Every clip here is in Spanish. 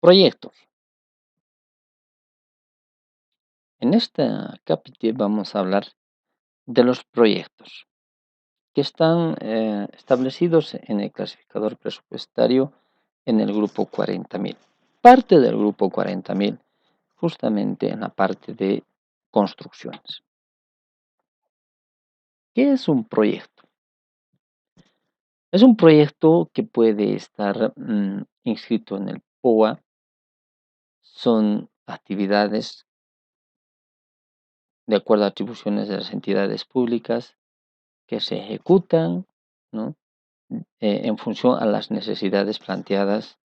Proyectos. En esta capítulo vamos a hablar de los proyectos que están establecidos en el clasificador presupuestario en el grupo 40.000. Parte del grupo 40.000 justamente en la parte de construcciones. ¿Qué es un proyecto? Es un proyecto que puede estar inscrito en el POA. Son actividades de acuerdo a atribuciones de las entidades públicas que se ejecutan, ¿no? En función a las necesidades planteadas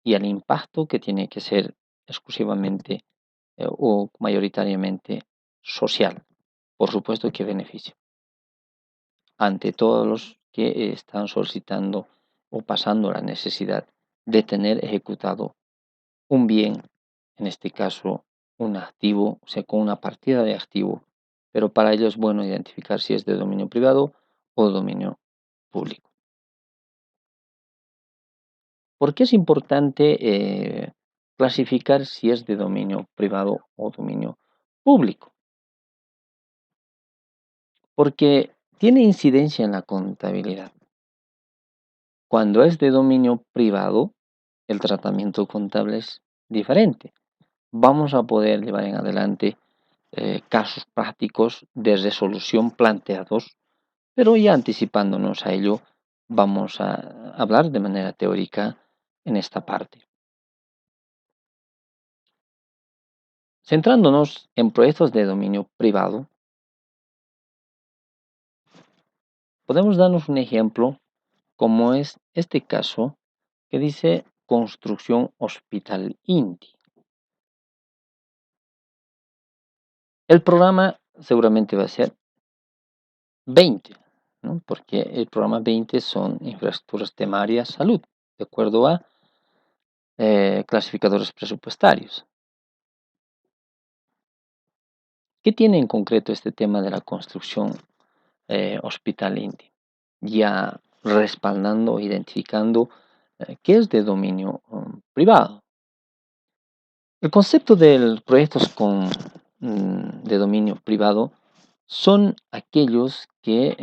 y al impacto que tiene que ser exclusivamente o mayoritariamente social. Por supuesto que beneficia ante todos los que están solicitando o pasando la necesidad de tener ejecutado un bien, en este caso un activo, o sea, con una partida de activo, pero para ello es bueno identificar si es de dominio privado o dominio público. ¿Por qué es importante clasificar si es de dominio privado o dominio público? Porque tiene incidencia en la contabilidad. Cuando es de dominio privado, el tratamiento contable es diferente. Vamos a poder llevar en adelante casos prácticos de resolución planteados, pero ya anticipándonos a ello, vamos a hablar de manera teórica en esta parte. Centrándonos en proyectos de dominio privado, podemos darnos un ejemplo como es este caso que dice construcción Hospital INTI. El programa seguramente va a ser 20, ¿no? Porque el programa 20 son infraestructuras temarias salud, de acuerdo a clasificadores presupuestarios. ¿Qué tiene en concreto este tema de la construcción Hospital INTI? Ya respaldando, identificando qué es de dominio privado. El concepto de proyectos de dominio privado son aquellos que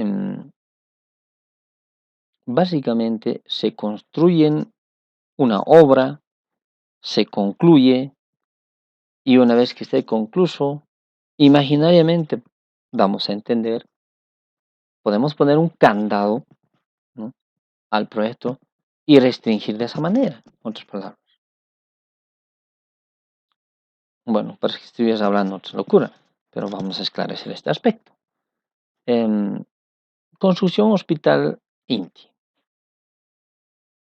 básicamente se construyen una obra, se concluye y una vez que esté concluso, imaginariamente, damos a entender, podemos poner un candado, ¿no?, al proyecto y restringir de esa manera, en otras palabras. Bueno, parece que estuvieras hablando otra locura, pero vamos a esclarecer este aspecto. Construcción Hospital INTI.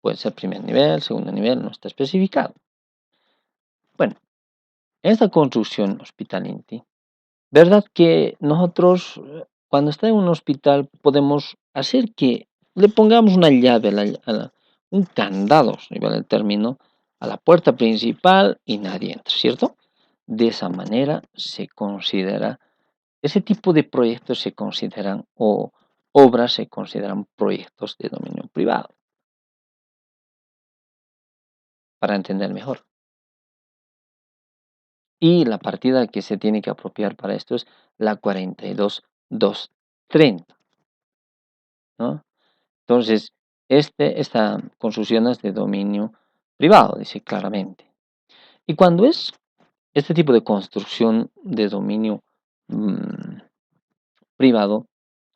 Puede ser primer nivel, segundo nivel, no está especificado. Bueno, en esta construcción Hospital INTI, ¿verdad que nosotros cuando está en un hospital podemos hacer que le pongamos una llave, un candado, si vale el término, a la puerta principal y nadie entra, ¿cierto? De esa manera se considera, ese tipo de proyectos se consideran o obras se consideran proyectos de dominio privado, para entender mejor. Y la partida que se tiene que apropiar para esto es la 42.230, ¿no? Entonces, esta construcción es de dominio privado, dice claramente. Y cuando es este tipo de construcción de dominio mm, privado,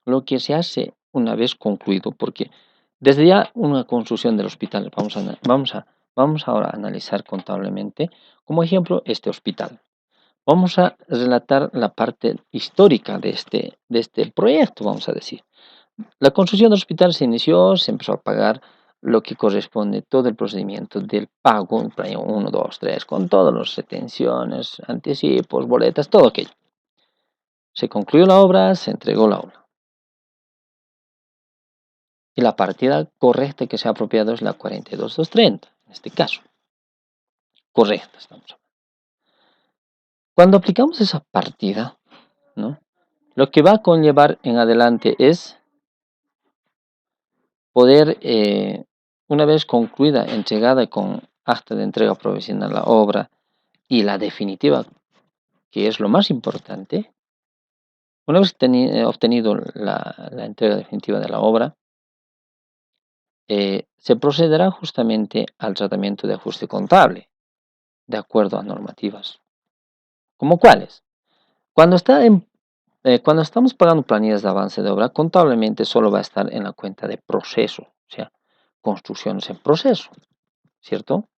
lo que se hace una vez concluido, porque desde ya una construcción del hospital, vamos ahora a analizar contablemente, como ejemplo, este hospital. Vamos a relatar la parte histórica de este proyecto, vamos a decir. La construcción del hospital se inició, se empezó a pagar lo que corresponde, todo el procedimiento del pago, en plan 1, 2, 3, con todas las retenciones, anticipos, boletas, todo aquello. Se concluyó la obra, se entregó la obra. Y la partida correcta que se ha apropiado es la 42.230, en este caso. Correcta, estamos hablando. Cuando aplicamos esa partida, ¿no?, lo que va a conllevar en adelante es poder, una vez concluida, entregada con acta de entrega provisional de la obra y la definitiva, que es lo más importante, una vez obtenido la entrega definitiva de la obra, se procederá justamente al tratamiento de ajuste contable, de acuerdo a normativas. ¿Como cuáles? Cuando estamos pagando planillas de avance de obra, contablemente solo va a estar en la cuenta de proceso, o sea, construcciones en proceso, ¿cierto?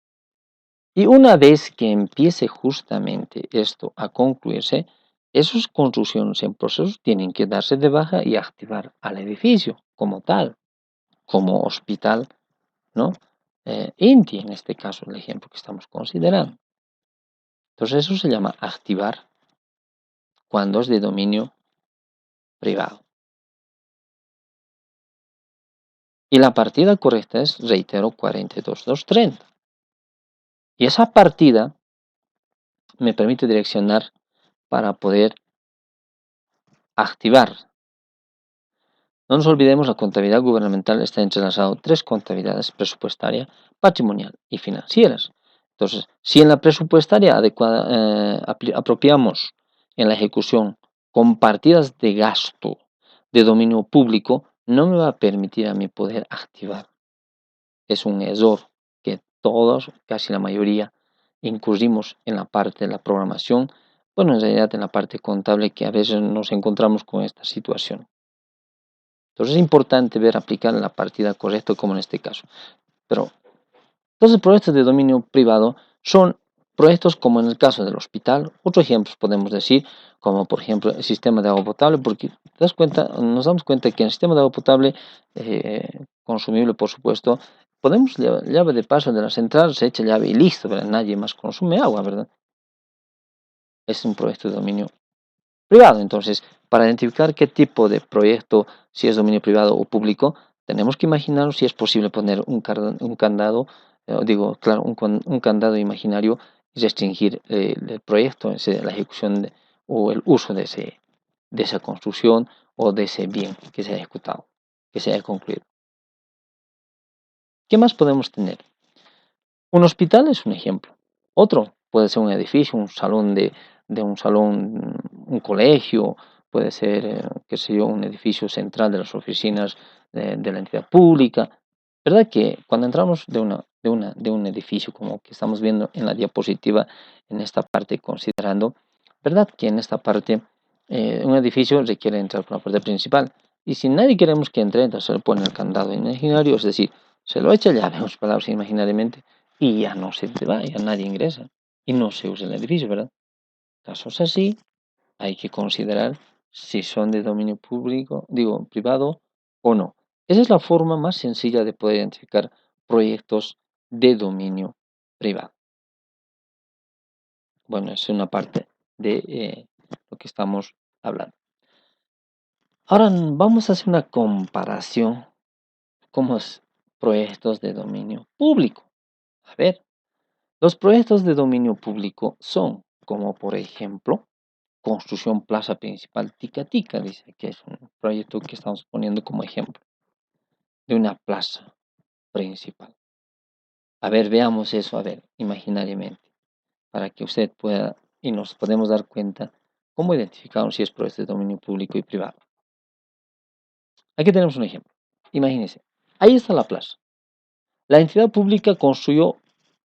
Y una vez que empiece justamente esto a concluirse, esas construcciones en proceso tienen que darse de baja y activar al edificio como tal, como hospital, ¿no? INTI, en este caso, el ejemplo que estamos considerando. Entonces, eso se llama activar cuando es de dominio privado. Y la partida correcta es, reitero, 42.230. Y esa partida me permite direccionar para poder activar. No nos olvidemos, la contabilidad gubernamental está entrelazado tres contabilidades: presupuestaria, patrimonial y financieras. Entonces, si en la presupuestaria apropiamos en la ejecución con partidas de gasto de dominio público, no me va a permitir a mí poder activar. Es un error que todos, casi la mayoría, incurrimos en la parte de la programación, bueno, en realidad en la parte contable, que a veces nos encontramos con esta situación. Entonces es importante ver aplicar la partida correcta, como en este caso. Pero todos los proyectos de dominio privado son proyectos como en el caso del hospital. Otros ejemplos podemos decir, como por ejemplo el sistema de agua potable, porque nos damos cuenta que en el sistema de agua potable, consumible por supuesto, podemos llave de paso de la central, se echa llave y listo, ¿verdad? Nadie más consume agua, ¿verdad? Es un proyecto de dominio privado. Entonces, para identificar qué tipo de proyecto, si es dominio privado o público, tenemos que imaginar si es posible poner un candado, claro, un candado imaginario y restringir el proyecto, la ejecución o el uso de esa construcción o de ese bien que se ha ejecutado, que se haya concluido. ¿Qué más podemos tener? Un hospital es un ejemplo. Otro puede ser un edificio, un salón un colegio, puede ser, qué sé yo, un edificio central de las oficinas de la entidad pública. ¿Verdad que cuando entramos de un edificio, como que estamos viendo en la diapositiva, en esta parte considerando, ¿verdad que en esta parte un edificio requiere entrar por la puerta principal? Y si nadie queremos que entre, entonces se le pone el candado imaginario, es decir, se lo echa llave, en palabras, imaginariamente, y ya no se te va, ya nadie ingresa y no se usa el edificio, ¿verdad? Casos así, hay que considerar si son de dominio público, digo, privado o no. Esa es la forma más sencilla de poder identificar proyectos de dominio privado. Bueno, es una parte de lo que estamos hablando. Ahora vamos a hacer una comparación con los proyectos de dominio público. A ver, los proyectos de dominio público son, como por ejemplo, construcción plaza principal Tica Tica, dice que es un proyecto que estamos poniendo como ejemplo de una plaza principal. A ver, veamos eso, a ver, imaginariamente, para que usted pueda y nos podemos dar cuenta cómo identificamos si es proyecto de dominio público y privado. Aquí tenemos un ejemplo. Imagínense, ahí está la plaza. La entidad pública construyó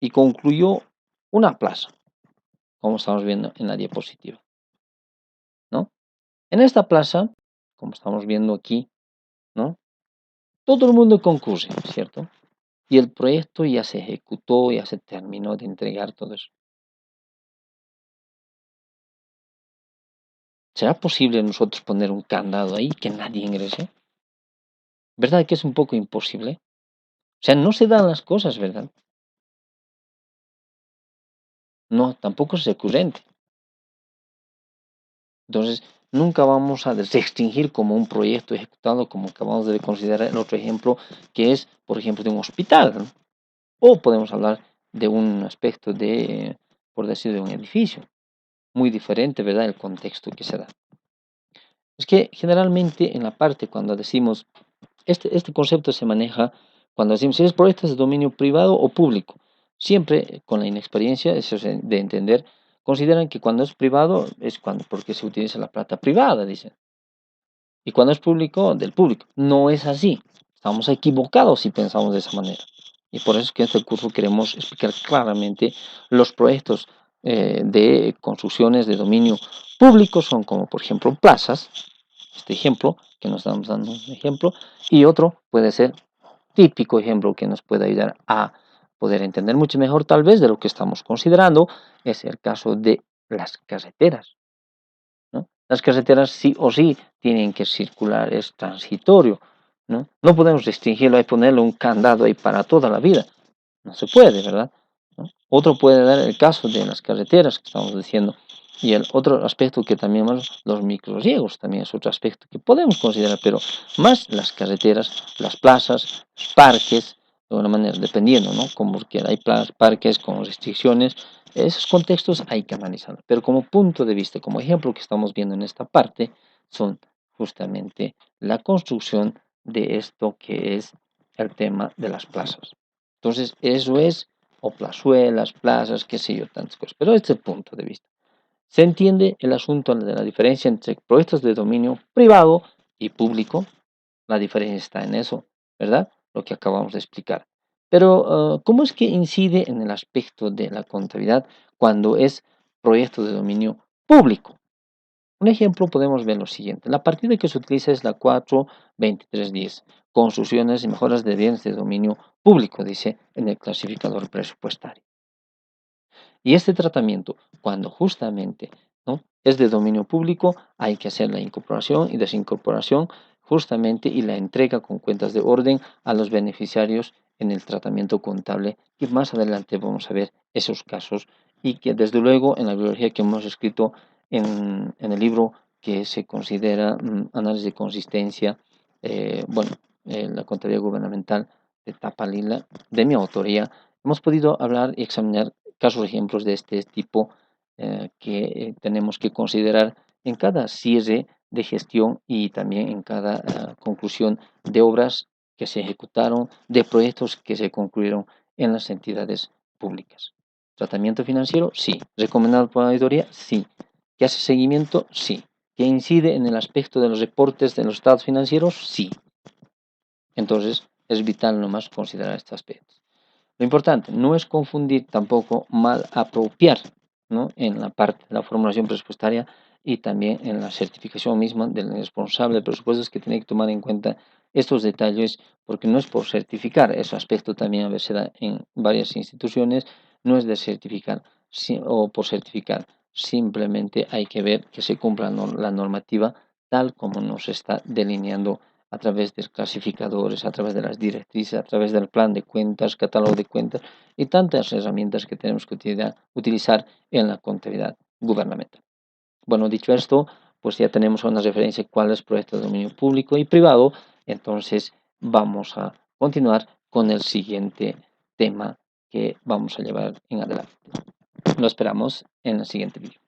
y concluyó una plaza, como estamos viendo en la diapositiva, ¿no? En esta plaza, como estamos viendo aquí, ¿no? Todo el mundo concurre, ¿cierto? Y el proyecto ya se ejecutó, ya se terminó de entregar todo eso. ¿Será posible nosotros poner un candado ahí que nadie ingrese? ¿Verdad que es un poco imposible? O sea, no se dan las cosas, ¿verdad? No, tampoco es recurrente. Entonces, nunca vamos a restringir como un proyecto ejecutado, como acabamos de considerar el otro ejemplo, que es, por ejemplo, de un hospital, ¿no? O podemos hablar de un aspecto de, por decir, de un edificio. Muy diferente, ¿verdad? El contexto que se da. Es que generalmente en la parte cuando decimos, este concepto se maneja cuando decimos si es proyecto de dominio privado o público. siempre con la inexperiencia, eso es de entender, consideran que cuando es privado es cuando, porque se utiliza la plata privada, dicen. Y cuando es público, del público. No es así. Estamos equivocados si pensamos de esa manera. Y por eso es que en este curso queremos explicar claramente los proyectos de construcciones de dominio público, son como por ejemplo plazas, este ejemplo, que nos estamos dando un ejemplo, y otro puede ser típico ejemplo que nos puede ayudar a poder entender mucho mejor tal vez de lo que estamos considerando, es el caso de las carreteras. ¿No? Las carreteras sí o sí tienen que circular, es transitorio, ¿no? No podemos restringirlo y ponerle un candado ahí para toda la vida. No se puede, ¿verdad? ¿No? Otro puede dar el caso de las carreteras que estamos diciendo. Y el otro aspecto que también los microriegos también es otro aspecto que podemos considerar, pero más las carreteras, las plazas, los parques, de alguna manera, dependiendo, ¿no? Como que hay parques con restricciones, esos contextos hay que analizarlos. Pero como punto de vista, como ejemplo que estamos viendo en esta parte, son justamente la construcción de esto que es el tema de las plazas. Entonces, eso es, o plazuelas, plazas, qué sé yo, tantas cosas. Pero este punto de vista. Se entiende el asunto de la diferencia entre proyectos de dominio privado y público. La diferencia está en eso, ¿verdad? Lo que acabamos de explicar. Pero, ¿cómo es que incide en el aspecto de la contabilidad cuando es proyecto de dominio público? Un ejemplo podemos ver lo siguiente. La partida que se utiliza es la 42310, construcciones y mejoras de bienes de dominio público, dice en el clasificador presupuestario. Y este tratamiento, cuando justamente, ¿no?, es de dominio público, hay que hacer la incorporación y desincorporación justamente y la entrega con cuentas de orden a los beneficiarios en el tratamiento contable, que más adelante vamos a ver esos casos y que desde luego en la bibliografía que hemos escrito en el libro que se considera análisis de consistencia, la contabilidad gubernamental de Tapa Lila, de mi autoría, hemos podido hablar y examinar casos ejemplos de este tipo que tenemos que considerar en cada cierre de gestión y también en cada conclusión de obras que se ejecutaron, de proyectos que se concluyeron en las entidades públicas. ¿Tratamiento financiero? Sí. ¿Recomendado por la auditoría? Sí. ¿Que hace seguimiento? Sí. ¿Que incide en el aspecto de los reportes de los estados financieros? Sí. Entonces, es vital nomás considerar este aspecto. Lo importante no es confundir tampoco mal apropiar, ¿no?, en la parte de la formulación presupuestaria y también en la certificación misma del responsable de presupuestos, que tiene que tomar en cuenta estos detalles, porque no es por certificar, ese aspecto también a veces se da en varias instituciones, no es de certificar o por certificar, simplemente hay que ver que se cumpla la normativa tal como nos está delineando a través de clasificadores, a través de las directrices, a través del plan de cuentas, catálogo de cuentas y tantas herramientas que tenemos que utilizar en la contabilidad gubernamental. Bueno, dicho esto, pues ya tenemos una referencia de cuál es proyecto de dominio público y privado, entonces vamos a continuar con el siguiente tema que vamos a llevar en adelante. Lo esperamos en el siguiente vídeo.